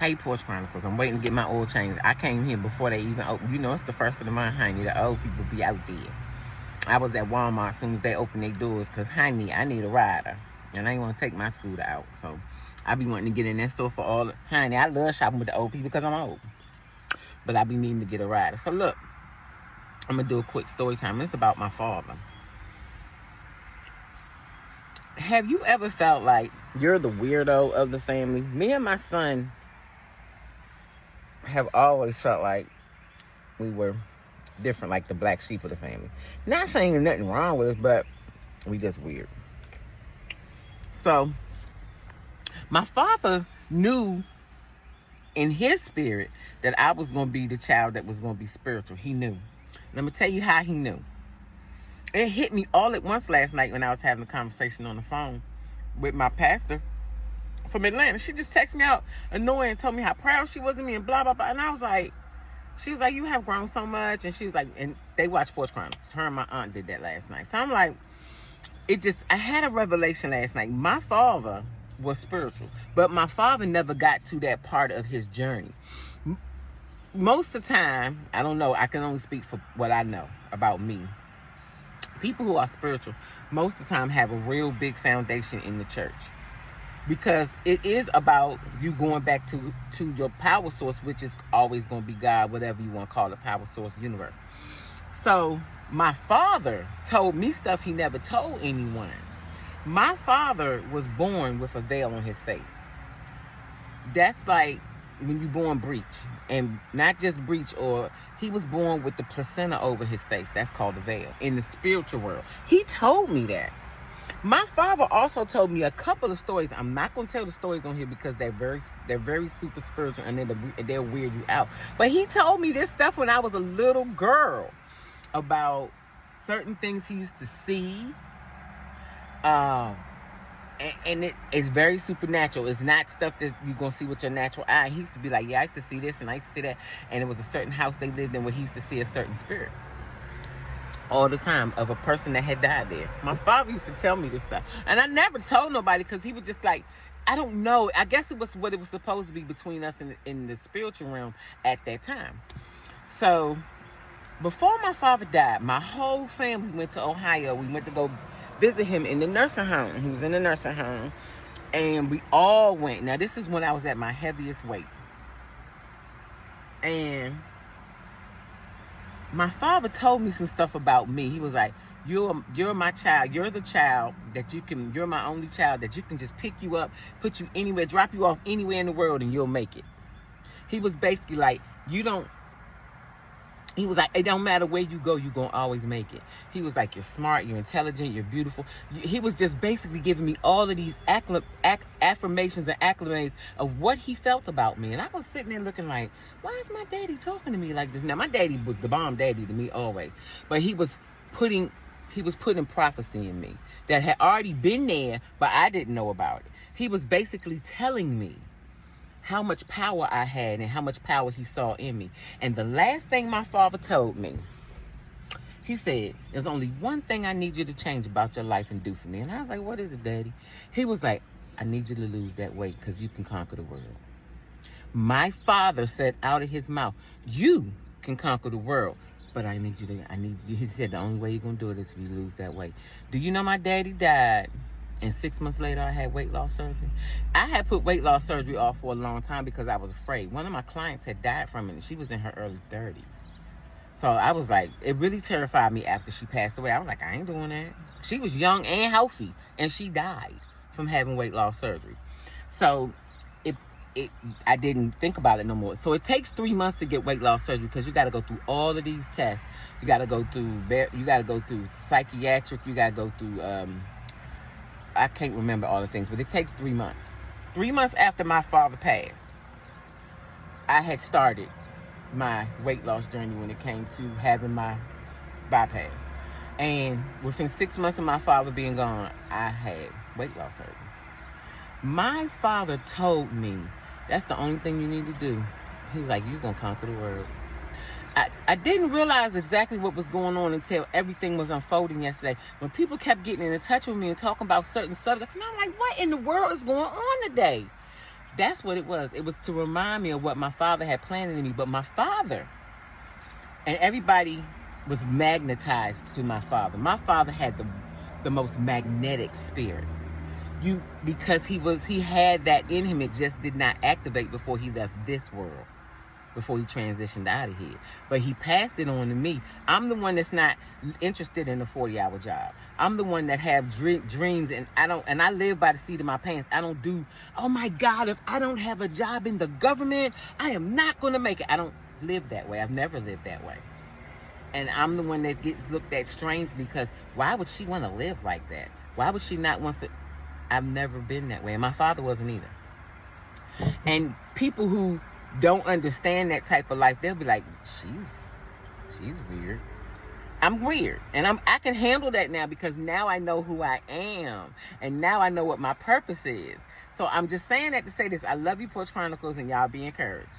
Hey, Porch Chronicles. I'm waiting to get my oil changed. I came here before they even opened. You know, it's the first of the month, honey. The old people be out there. I was at Walmart as soon as they opened their doors because, honey, I need a rider. And I ain't want to take my scooter out. So I be wanting to get in that store for all. Honey, I love shopping with the old people because I'm old. But I be needing to get a rider. So look, I'm going to do a quick story time. It's about my father. Have you ever felt like you're the weirdo of the family? Me and my son have always felt like we were different, like the black sheep of the family. Not saying there's nothing wrong with us, but we just weird. So my father knew in his spirit that I was going to be the child that was going to be spiritual. He knew. Let me tell you how he knew. It hit me all at once last night when I was having a conversation on the phone with my pastor from Atlanta. She just texted me out annoying and told me how proud she was of me and blah, blah, blah. And I was like, she was like, you have grown so much. And she was like, and they watched Porch Chronicles. Her and my aunt did that last night. So I'm like, I had a revelation last night. My father was spiritual, but my father never got to that part of his journey. Most of the time, I don't know, I can only speak for what I know about me. People who are spiritual, most of the time have a real big foundation in the church. Because it is about you going back to your power source, which is always going to be God, whatever you want to call it, power source, universe. So my father told me stuff he never told anyone. My father was born with a veil on his face. That's like when you're born breech, and not just breech, or he was born with the placenta over his face. That's called a veil in the spiritual world. He told me that. My father also told me a couple of stories. I'm not going to tell the stories on here because they're very super spiritual and they'll weird you out. But he told me this stuff when I was a little girl about certain things he used to see. And it's very supernatural. It's not stuff that you're going to see with your natural eye. He used to be like, yeah, I used to see this and I used to see that. And it was a certain house they lived in where he used to see a certain spirit all the time of a person that had died there. My father used to tell me this stuff. And I never told nobody because he was just like, I don't know. I guess it was what it was supposed to be between us in the spiritual realm at that time. So before my father died, my whole family went to Ohio. We went to go visit him in the nursing home. He was in the nursing home. And we all went. Now, this is when I was at my heaviest weight. And my father told me some stuff about me. He was like, you're my child. You're the child that you're my only child that you can just pick you up, put you anywhere, drop you off anywhere in the world and you'll make it. He was basically like, he was like, it don't matter where you go, you're going to always make it. He was like, you're smart, you're intelligent, you're beautiful. He was just basically giving me all of these affirmations and acclamations of what he felt about me. And I was sitting there looking like, why is my daddy talking to me like this? Now, my daddy was the bomb daddy to me always. But he was putting prophecy in me that had already been there, but I didn't know about it. He was basically telling me how much power I had and how much power he saw in me. And the last thing my father told me, he said, there's only one thing I need you to change about your life and do for me. And I was like, what is it, Daddy? He was like, I need you to lose that weight because you can conquer the world. My father said out of his mouth, you can conquer the world, but I need you. He said, the only way you're going to do it is if you lose that weight. Do you know my daddy died? And 6 months later, I had weight loss surgery. I had put weight loss surgery off for a long time because I was afraid. One of my clients had died from it, and she was in her early 30s. So I was like, it really terrified me after she passed away. I was like, I ain't doing that. She was young and healthy, and she died from having weight loss surgery. So I didn't think about it no more. So it takes 3 months to get weight loss surgery because you got to go through all of these tests. You got to go through psychiatric. You got to go through I can't remember all the things, but it takes 3 months. 3 months after my father passed, I had started my weight loss journey when it came to having my bypass. And within 6 months of my father being gone, I had weight loss surgery. My father told me, that's the only thing you need to do. He was like, you're going to conquer the world. I didn't realize exactly what was going on until everything was unfolding yesterday. When people kept getting in touch with me and talking about certain subjects, and I'm like, what in the world is going on today? That's what it was. It was to remind me of what my father had planted in me. But my father, and everybody was magnetized to my father. My father had the most magnetic spirit. Because he had that in him. It just did not activate before he left this world, before he transitioned out of here. But he passed it on to me. I'm the one that's not interested in a 40-hour job. I'm the one that have dreams, and I live by the seat of my pants. I don't do, oh my God, if I don't have a job in the government, I am not going to make it. I don't live that way. I've never lived that way. And I'm the one that gets looked at strangely, because why would she want to live like that? Why would she not want to? I've never been that way. And my father wasn't either. And people who don't understand that type of life, they'll be like, she's weird. I'm weird. And I can handle that now, because now I know who I am. And now I know what my purpose is. So I'm just saying that to say this. I love you, Porch Chronicles, and y'all be encouraged.